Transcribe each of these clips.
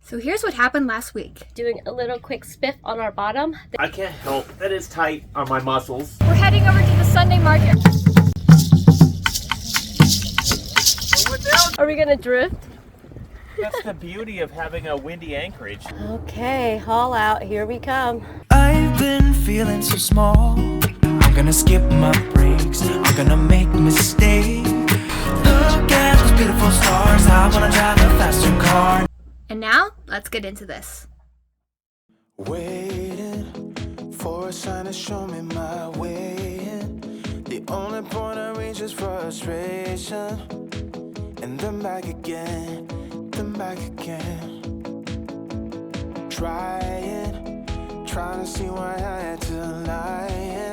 So here's what happened last week. Doing a little quick spiff on our bottom. I can't help that it's tight on my muscles. We're heading over to the Sunday market. Are we gonna drift? That's the beauty of having a windy anchorage. Okay, haul out, here we come. I've been feeling so small. I'm gonna skip my breaks. I'm gonna make mistakes. Look at those beautiful stars. I wanna drive a faster car. And now, let's get into this. Waiting for a sign to show me my way in. The only point I reach is frustration. And then back again, then back again. Trying to see why I had to lie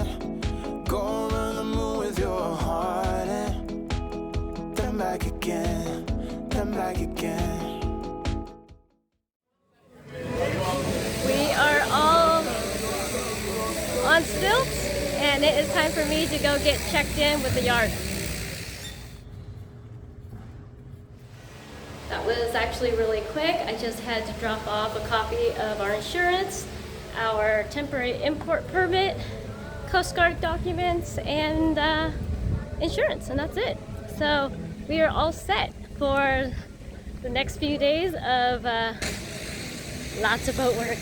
in. Go on the moon with your heart in. Then back again, then back again. We are all on stilts, and it is time for me to go get checked in with the yard. That was actually really quick. I just had to drop off a copy of our insurance, our temporary import permit, Coast Guard documents, and insurance, and that's it. So we are all set for the next few days of lots of boat work.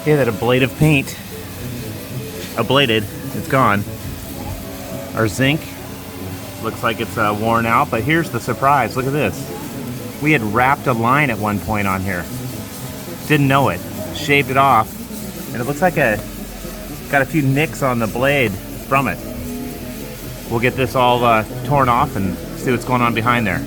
Okay, that ablative paint. Ablated, it's gone. Our zinc looks like it's worn out, but here's the surprise. Look at this. We had wrapped a line at one point on here. Didn't know it. Shaved it off, and it looks like got a few nicks on the blade from it. We'll get this all torn off and see what's going on behind there.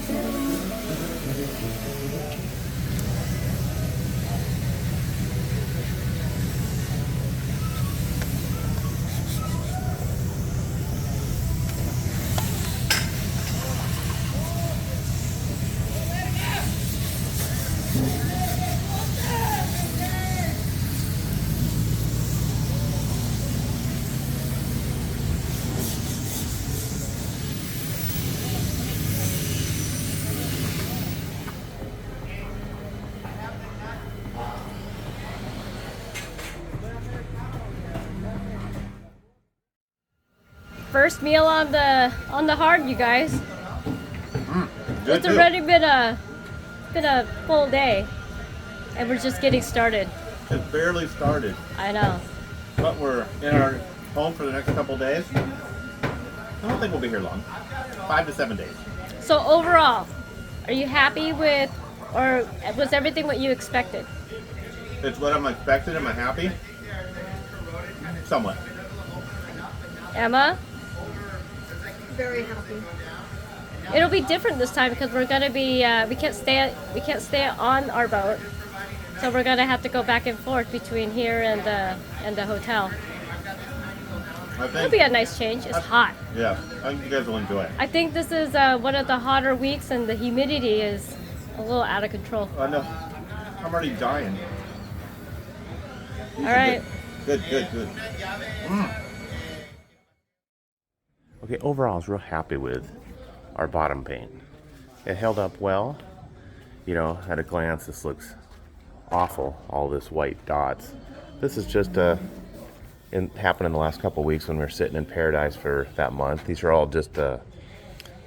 First meal on the hard, you guys. It's already been a full day, and we're just getting started. It barely started, I know. but we're in our home for the next couple days. I don't think we'll be here long. 5 to 7 days. So overall, are you happy with, or was everything what you expected? It's what I'm expecting. Am I happy? Somewhat. Emma? Very happy. It'll be different this time because we're gonna be we can't stay on our boat, so we're gonna have to go back and forth between here and the hotel. It'll be a nice change. It's hot. Yeah, I think you guys will enjoy it. I think this is one of the hotter weeks, and the humidity is a little out of control. I know. I'm already dying. All right. Good. Okay, overall I was real happy with our bottom paint. It held up well. You know, at a glance this looks awful, all this white dots. This is just happened in the last couple of weeks when we were sitting in paradise for that month. These are all just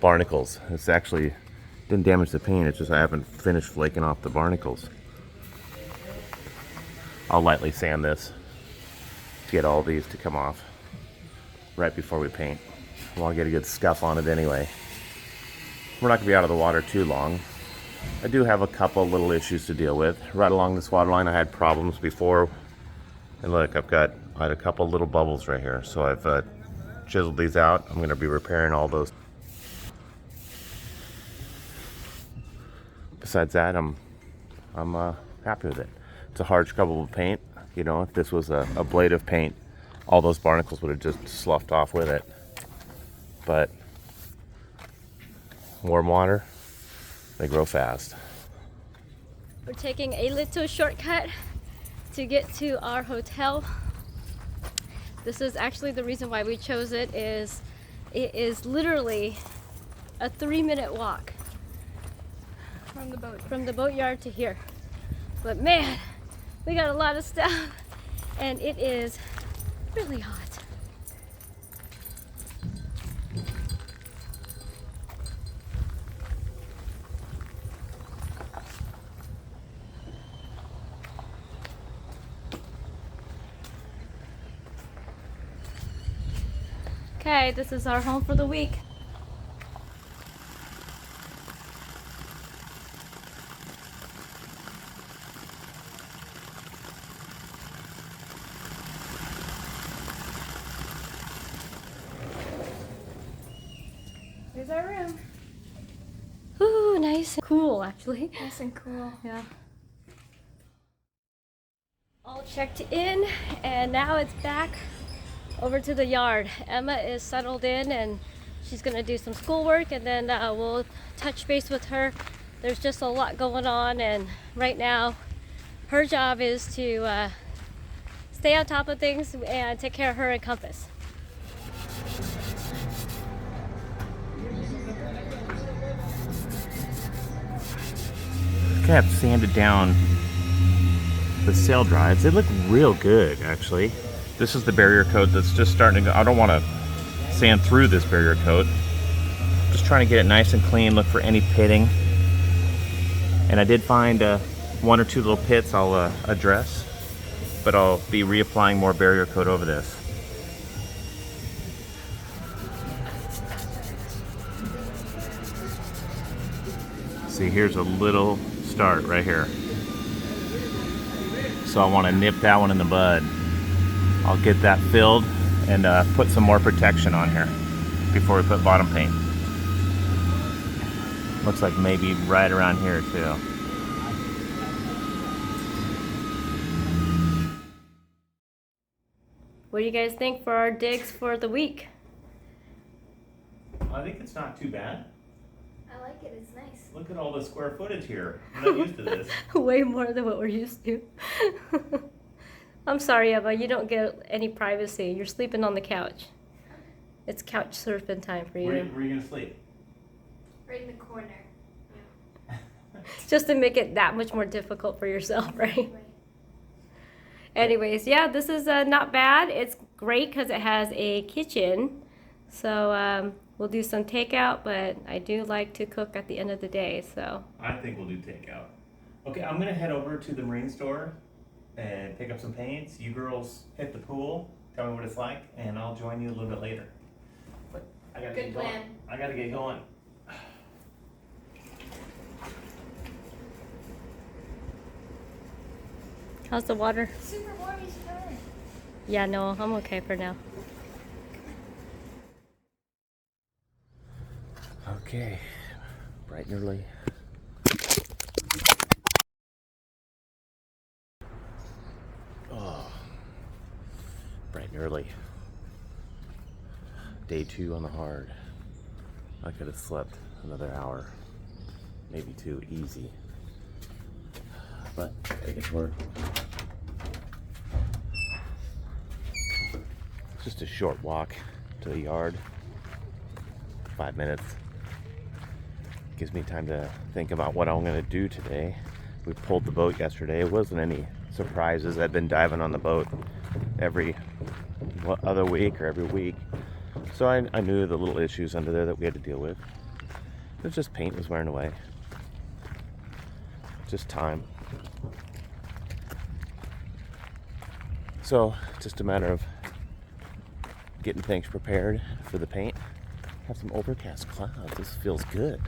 barnacles. It's actually didn't damage the paint, it's just I haven't finished flaking off the barnacles. I'll lightly sand this to get all these to come off right before we paint. I want to get a good scuff on it anyway. We're not going to be out of the water too long. I do have a couple little issues to deal with. Right along this water line I had problems before. And look, I had a couple little bubbles right here. So I've chiseled these out. I'm going to be repairing all those. Besides that, I'm happy with it. It's a hard scrubbable paint. You know, if this was a blade of paint, all those barnacles would have just sloughed off with it. But warm water, They grow fast. We're taking a little shortcut to get to our hotel. This is actually the reason why we chose it. It is literally a 3-minute walk from the boatyard to here. But man, we got a lot of stuff and it is really hot. Okay, this is our home for the week. Here's our room. Ooh, nice and cool actually. Nice and cool. Yeah. All checked in and now it's back over to the yard. Emma is settled in and she's gonna do some schoolwork, and then we'll touch base with her. There's just a lot going on, and right now her job is to stay on top of things and take care of her and Compass. I have sanded down the sail drives. They look real good, actually. This is the barrier coat that's just starting to go. I don't want to sand through this barrier coat. Just trying to get it nice and clean, look for any pitting. And I did find 1 or 2 little pits I'll address, but I'll be reapplying more barrier coat over this. See, here's a little start right here. So I want to nip that one in the bud. I'll get that filled and put some more protection on here before we put bottom paint. Looks like maybe right around here too. What do you guys think for our digs for the week? I think it's not too bad. I like it. It's nice. Look at all the square footage here. I'm not used to this. Way more than what we're used to. I'm sorry, Emma, you don't get any privacy. You're sleeping on the couch. It's couch surfing time for you. Where are you going to sleep? Right in the corner. Just to make it that much more difficult for yourself, right? Anyways, yeah, this is not bad. It's great because it has a kitchen. So we'll do some takeout, but I do like to cook at the end of the day, so. I think we'll do takeout. Okay, I'm going to head over to the marine store and pick up some paints. You girls hit the pool, tell me what it's like, and I'll join you a little bit later. But I gotta Good get going. plan. I gotta get going. How's the water? Super warm. You should go in. Yeah, no, I'm okay for now. Okay, bright and early. Oh, bright and early. Day 2 on the hard. I could have slept another hour, maybe 2, easy. But I get to work. Just a short walk to the yard. 5 minutes. Gives me time to think about what I'm going to do today. We pulled the boat yesterday. It wasn't any surprises. I've been diving on the boat every other week or every week. So I knew the little issues under there that we had to deal with. It was just paint was wearing away. Just time. So just a matter of getting things prepared for the paint. Have some overcast clouds. This feels good.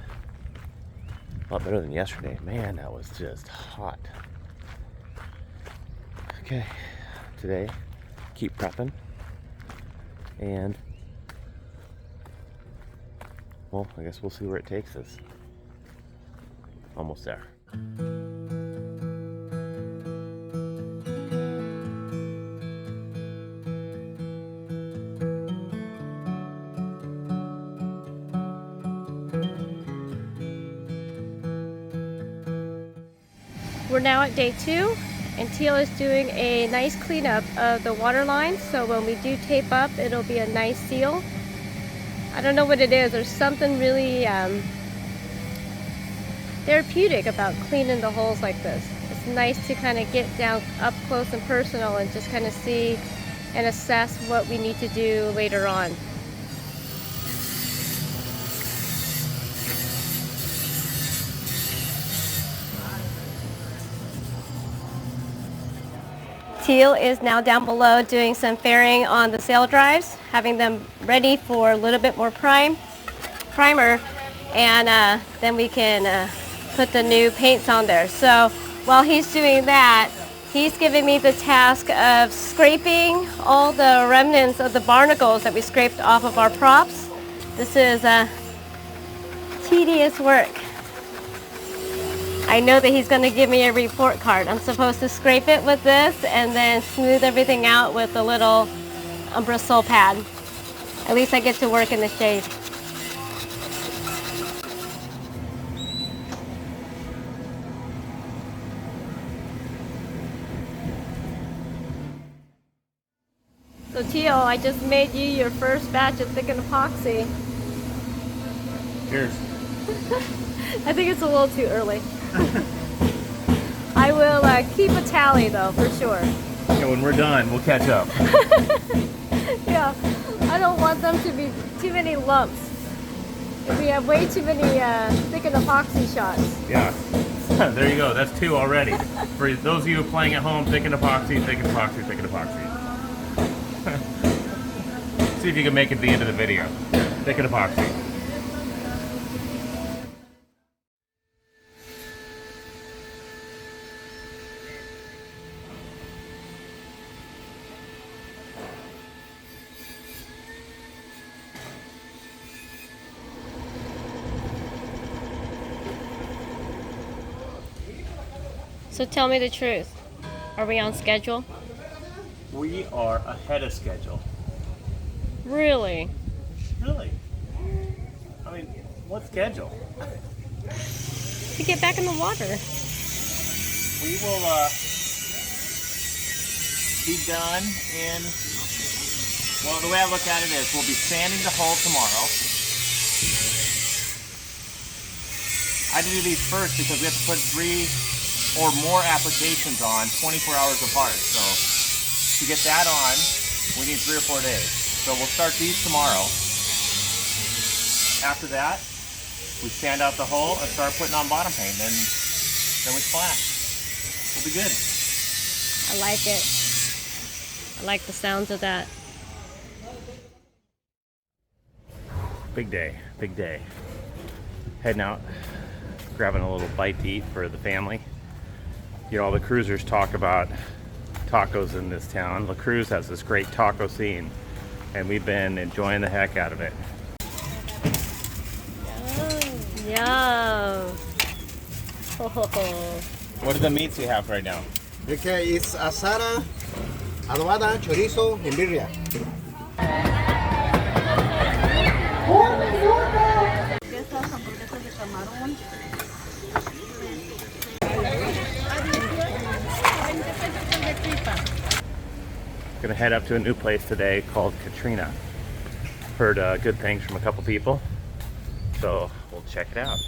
A lot better than yesterday. Man, that was just hot. Okay, today, keep prepping. And, well, I guess we'll see where it takes us. Almost there. We're now at day 2, and Teal is doing a nice cleanup of the water line, so when we do tape up, it'll be a nice seal. I don't know what it is. There's something really therapeutic about cleaning the holes like this. It's nice to kind of get down up close and personal and just kind of see and assess what we need to do later on. Teal is now down below doing some fairing on the sail drives, having them ready for a little bit more primer, and then we can put the new paints on there. So while he's doing that, he's giving me the task of scraping all the remnants of the barnacles that we scraped off of our props. This is tedious work. I know that he's going to give me a report card. I'm supposed to scrape it with this and then smooth everything out with a little Bristol pad. At least I get to work in the shade. So Teal, I just made you your first batch of thickened epoxy. Cheers. I think it's a little too early. I will keep a tally though, for sure. Yeah, when we're done, we'll catch up. Yeah, I don't want them to be too many lumps. If we have way too many thickened epoxy shots. Yeah. There you go. That's 2 already. For those of you playing at home, thickened epoxy, thickened epoxy, thickened epoxy. See if you can make it to the end of the video. Thickened epoxy. So tell me the truth. Are we on schedule? We are ahead of schedule. Really? Really? I mean, what schedule? To get back in the water. We will be done in, well, the way I look at it is we'll be sanding the hull tomorrow. I had to do these first because we have to put 3 or more applications on 24 hours apart. So to get that on, we need 3 or 4 days. So we'll start these tomorrow. After that, we sand out the hull and start putting on bottom paint. Then we splash. We'll be good. I like it. I like the sounds of that. Big day, big day. Heading out, grabbing a little bite to eat for the family. You know, all the cruisers talk about tacos in this town. La Cruz has this great taco scene, and we've been enjoying the heck out of it. Yum. What are the meats we have right now? Okay, it's asada, adobada, chorizo, and birria. Gonna head up to a new place today called Katrina. Heard good things from a couple people, so we'll check it out.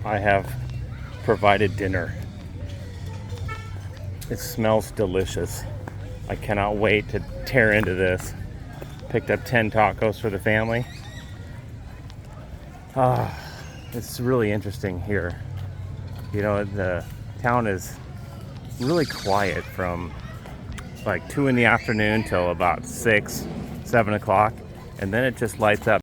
I have provided dinner. It smells delicious. I cannot wait to tear into this. Picked up 10 tacos for the family. It's really interesting here. You know, the town is really quiet from like 2 in the afternoon till about 6, 7 o'clock, and then it just lights up.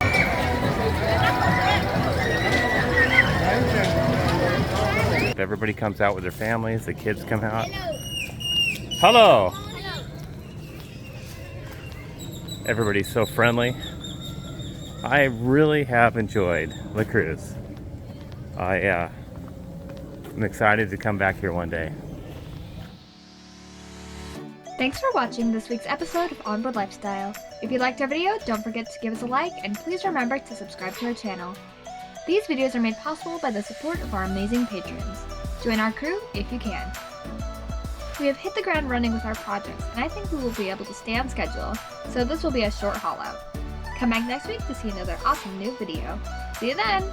Everybody comes out with their families, the kids come out. Hello! Everybody's so friendly. I really have enjoyed the cruise. I'm excited to come back here one day. Thanks for watching this week's episode of Onboard Lifestyle. If you liked our video, don't forget to give us a like, and please remember to subscribe to our channel. These videos are made possible by the support of our amazing patrons. Join our crew if you can. We have hit the ground running with our projects, and I think we will be able to stay on schedule, so this will be a short haul out. Come back next week to see another awesome new video. See you then!